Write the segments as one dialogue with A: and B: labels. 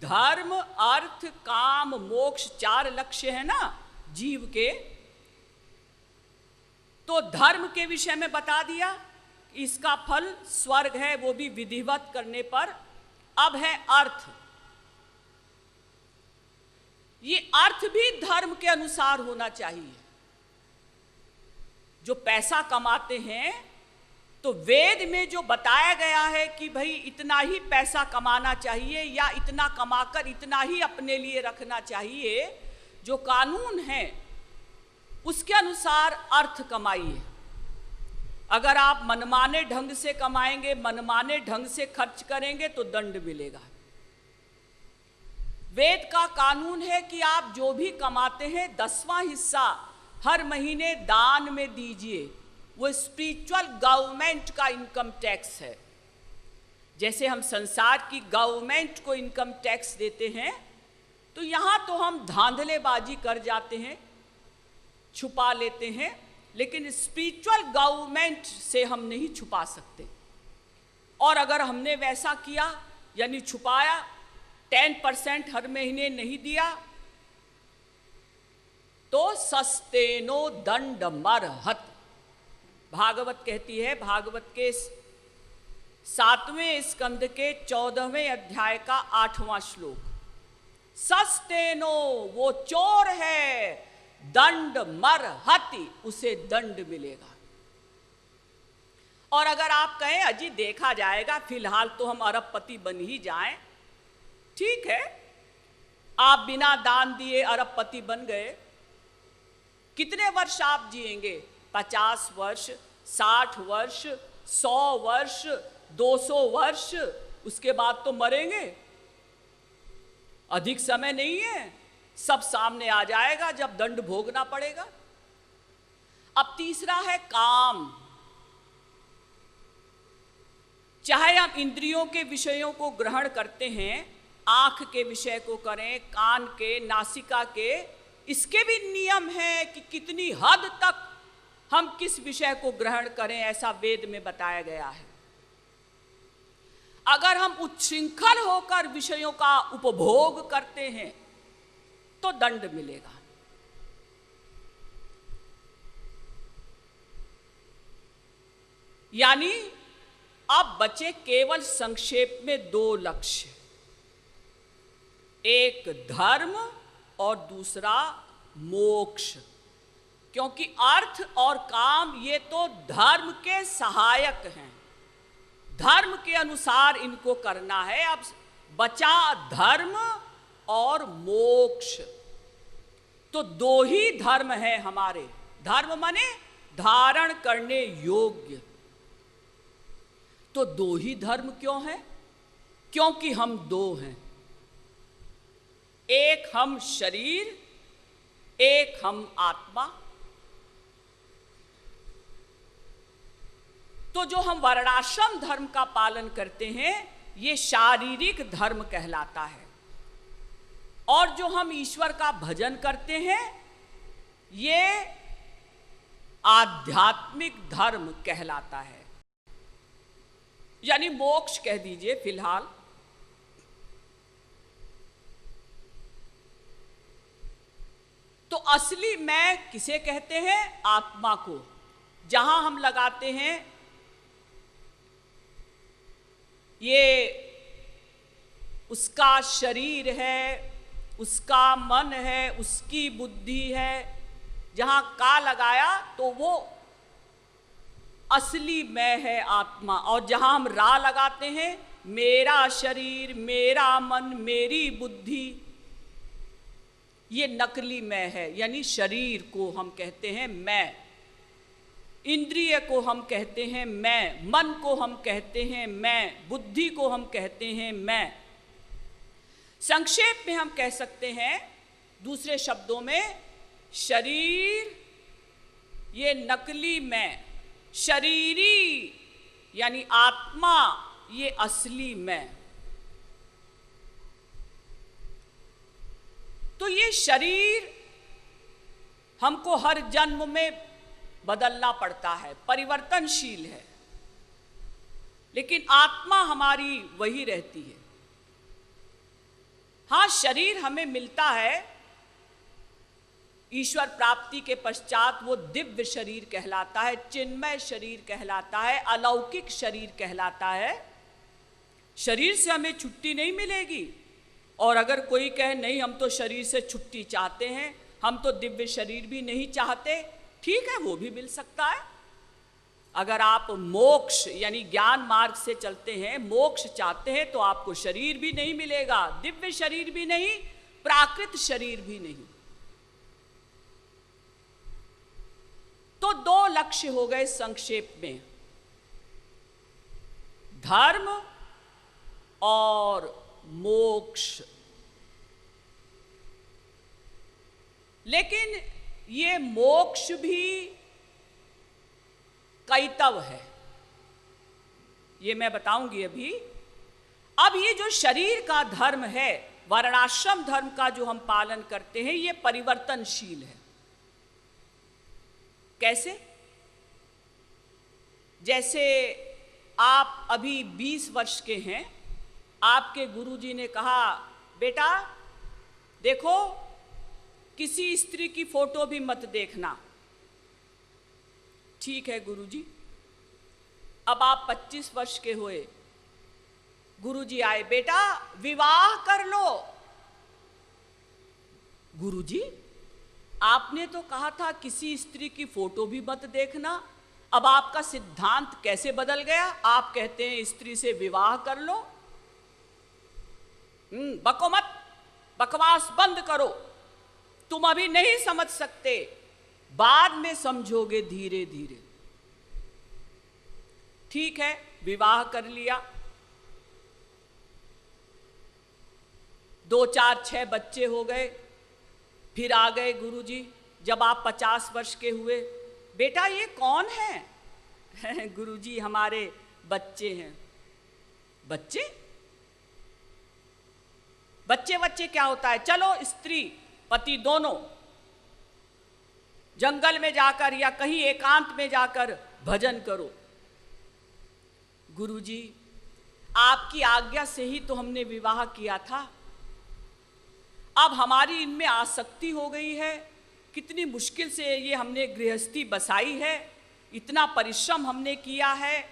A: धर्म अर्थ काम मोक्ष 4 लक्ष्य है ना जीव के। तो धर्म के विषय में बता दिया, इसका फल स्वर्ग है, वो भी विधिवत करने पर। अब है अर्थ। ये अर्थ भी धर्म के अनुसार होना चाहिए। जो पैसा कमाते हैं तो वेद में जो बताया गया है कि भाई इतना ही पैसा कमाना चाहिए या इतना कमाकर इतना ही अपने लिए रखना चाहिए, जो कानून है उसके अनुसार अर्थ कमाइए। अगर आप मनमाने ढंग से कमाएंगे, मनमाने ढंग से खर्च करेंगे तो दंड मिलेगा। वेद का कानून है कि आप जो भी कमाते हैं 10वां हिस्सा हर महीने दान में दीजिए। वो स्पिरिचुअल गवर्नमेंट का इनकम टैक्स है। जैसे हम संसार की गवर्नमेंट को इनकम टैक्स देते हैं, तो यहाँ तो हम धांधलेबाजी कर जाते हैं, छुपा लेते हैं, लेकिन स्पिरिचुअल गवर्नमेंट से हम नहीं छुपा सकते। और अगर हमने वैसा किया यानी छुपाया, 10% हर महीने नहीं दिया, तो सस्तेनो दंड मरहत। भागवत कहती है, भागवत के 7वें स्कंद के 14वें अध्याय का 8वां श्लोक, सस्तेनो वो चोर है, दंड मरहति उसे दंड मिलेगा। और अगर आप कहें अजी देखा जाएगा, फिलहाल तो हम अरबपति बन ही जाएं, ठीक है, आप बिना दान दिए अरबपति बन गए, कितने वर्ष आप जिएंगे? 50 वर्ष, 60 वर्ष, 100 वर्ष, 200 वर्ष, उसके बाद तो मरेंगे। अधिक समय नहीं है, सब सामने आ जाएगा जब दंड भोगना पड़ेगा। अब तीसरा है काम। चाहे हम इंद्रियों के विषयों को ग्रहण करते हैं, आंख के विषय को करें, कान के, नासिका के, इसके भी नियम है कि कितनी हद तक हम किस विषय को ग्रहण करें, ऐसा वेद में बताया गया है। अगर हम उच्छृंखल होकर विषयों का उपभोग करते हैं तो दंड मिलेगा। यानी अब बचे केवल संक्षेप में 2 लक्ष्य, एक धर्म और दूसरा मोक्ष। क्योंकि अर्थ और काम ये तो धर्म के सहायक हैं, धर्म के अनुसार इनको करना है। अब बचा धर्म और मोक्ष। तो 2 ही धर्म है हमारे। धर्म माने धारण करने योग्य। तो 2 ही धर्म क्यों है? क्योंकि हम 2 हैं, एक हम शरीर, एक हम आत्मा। तो जो हम वर्णाश्रम धर्म का पालन करते हैं ये शारीरिक धर्म कहलाता है, और जो हम ईश्वर का भजन करते हैं ये आध्यात्मिक धर्म कहलाता है, यानी मोक्ष कह दीजिए फिलहाल। तो असली मैं किसे कहते हैं? आत्मा को। जहां हम लगाते हैं ये उसका शरीर है, उसका मन है, उसकी बुद्धि है, जहां का लगाया तो वो असली मैं है आत्मा। और जहां हम रा लगाते हैं, मेरा शरीर, मेरा मन, मेरी बुद्धि, ये नकली मैं है। यानी शरीर को हम कहते हैं मैं, इंद्रिय को हम कहते हैं मैं, मन को हम कहते हैं मैं, बुद्धि को हम कहते हैं मैं। संक्षेप में हम कह सकते हैं दूसरे शब्दों में, शरीर ये नकली मैं, शरीरी यानी आत्मा ये असली मैं। तो ये शरीर हमको हर जन्म में बदलना पड़ता है, परिवर्तनशील है, लेकिन आत्मा हमारी वही रहती है। हाँ, शरीर हमें मिलता है, ईश्वर प्राप्ति के पश्चात वो दिव्य शरीर कहलाता है, चिन्मय शरीर कहलाता है, अलौकिक शरीर कहलाता है। शरीर से हमें छुट्टी नहीं मिलेगी। और अगर कोई कहे नहीं हम तो शरीर से छुट्टी चाहते हैं, हम तो दिव्य शरीर भी नहीं चाहते, ठीक है, वो भी मिल सकता है। अगर आप मोक्ष यानी ज्ञान मार्ग से चलते हैं, मोक्ष चाहते हैं, तो आपको शरीर भी नहीं मिलेगा, दिव्य शरीर भी नहीं, प्राकृत शरीर भी नहीं। तो दो लक्ष्य हो गए संक्षेप में, धर्म और मोक्ष। लेकिन ये मोक्ष भी कैतव है, ये मैं बताऊंगी अभी। अब ये जो शरीर का धर्म है, वर्णाश्रम धर्म का जो हम पालन करते हैं, ये परिवर्तनशील है। कैसे? जैसे आप अभी 20 वर्ष के हैं, आपके गुरुजी ने कहा बेटा देखो किसी स्त्री की फोटो भी मत देखना। ठीक है गुरुजी। अब आप 25 वर्ष के हुए, गुरुजी आए, बेटा विवाह कर लो। गुरुजी आपने तो कहा था किसी स्त्री की फोटो भी मत देखना, अब आपका सिद्धांत कैसे बदल गया? आप कहते हैं स्त्री से विवाह कर लो। बको मत, बकवास बंद करो, तुम अभी नहीं समझ सकते, बाद में समझोगे धीरे धीरे। ठीक है, विवाह कर लिया, 2, 4, 6 बच्चे हो गए। फिर आ गए गुरुजी, जब आप 50 वर्ष के हुए, बेटा ये कौन है? गुरुजी हमारे बच्चे हैं। बच्चे? बच्चे बच्चे क्या होता है? चलो स्त्री पति दोनों जंगल में जाकर या कहीं एकांत में जाकर भजन करो। गुरुजी आपकी आज्ञा से ही तो हमने विवाह किया था, अब हमारी इनमें आसक्ति हो गई है, कितनी मुश्किल से ये हमने गृहस्थी बसाई है, इतना परिश्रम हमने किया है,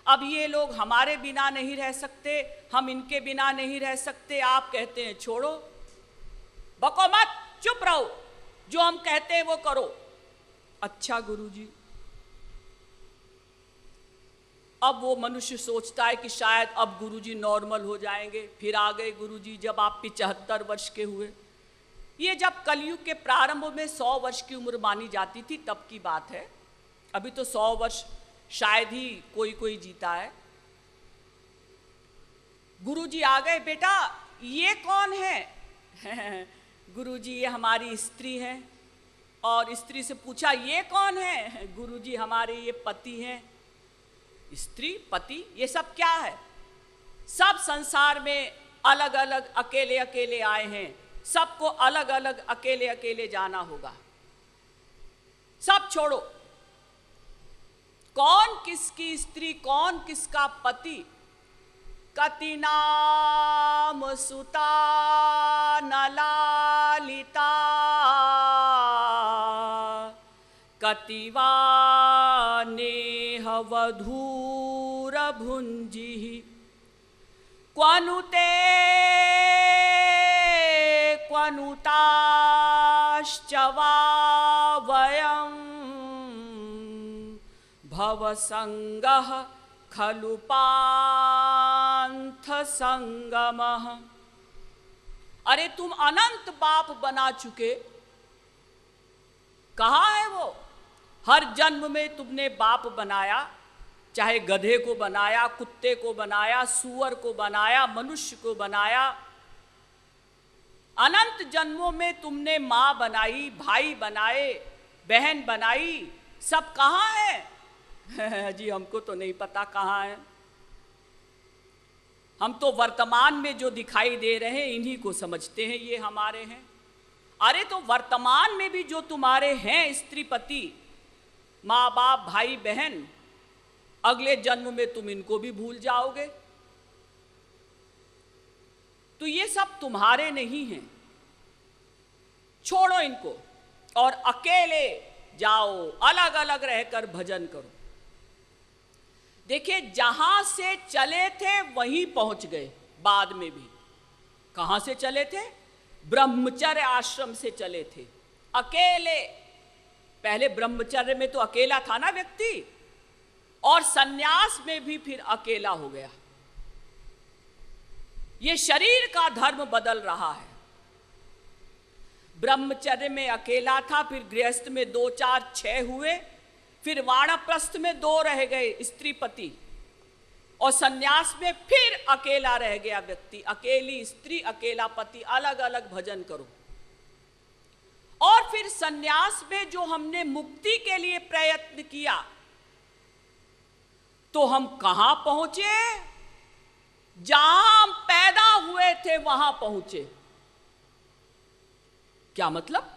A: अब ये लोग हमारे बिना नहीं रह सकते, हम इनके बिना नहीं रह सकते। आप कहते हैं छोड़ो, बको मत, चुप रहो, जो हम कहते हैं वो करो। अच्छा गुरुजी। अब वो मनुष्य सोचता है कि शायद अब गुरुजी नॉर्मल हो जाएंगे। फिर आ गए गुरुजी जब आप 75 वर्ष के हुए। ये जब कलयुग के प्रारंभ में 100 वर्ष की उम्र मानी जाती थी तब की बात है, अभी तो 100 वर्ष शायद ही कोई कोई जीता है। गुरुजी आ गए, बेटा ये कौन है? गुरुजी ये हमारी स्त्री है। और स्त्री से पूछा ये कौन है? गुरुजी हमारे ये पति हैं। स्त्री पति ये सब क्या है? सब संसार में अलग अलग अकेले अकेले आए हैं, सबको अलग अलग अकेले अकेले जाना होगा, सब छोड़ो। कौन किसकी स्त्री, कौन किसका पति? कति नाम सुता न लालिता, कतिवा नेह वधूर भुंजिः, क्वनुते क्वनुताश्च वा वयं, भवसंगः खलु पान्थ संगमः। अरे तुम अनंत बाप बना चुके, कहाँ है वो? हर जन्म में तुमने बाप बनाया, चाहे गधे को बनाया, कुत्ते को बनाया, सूअर को बनाया, मनुष्य को बनाया। अनंत जन्मों में तुमने माँ बनाई, भाई बनाए, बहन बनाई, सब कहाँ है? जी हमको तो नहीं पता कहाँ है। हम तो वर्तमान में जो दिखाई दे रहे हैं इन्हीं को समझते हैं ये हमारे हैं। अरे तो वर्तमान में भी जो तुम्हारे हैं स्त्री पति, माँ बाप, भाई बहन, अगले जन्म में तुम इनको भी भूल जाओगे। तो ये सब तुम्हारे नहीं हैं, छोड़ो इनको और अकेले जाओ, अलग अलग रहकर भजन करो। देखिए, जहां से चले थे वहीं पहुंच गए। बाद में भी कहां से चले थे? ब्रह्मचर्य आश्रम से चले थे, अकेले। पहले ब्रह्मचर्य में तो अकेला था ना व्यक्ति, और सन्यास में भी फिर अकेला हो गया। ये शरीर का धर्म बदल रहा है। ब्रह्मचर्य में अकेला था, फिर गृहस्थ में 2 4 6 हुए, फिर वानप्रस्थ में 2 रह गए, स्त्री पति, और सन्यास में फिर अकेला रह गया व्यक्ति। अकेली स्त्री, अकेला पति, अलग अलग भजन करो। और फिर सन्यास में जो हमने मुक्ति के लिए प्रयत्न किया, तो हम कहां पहुंचे? जहां हम पैदा हुए थे वहां पहुंचे। क्या मतलब?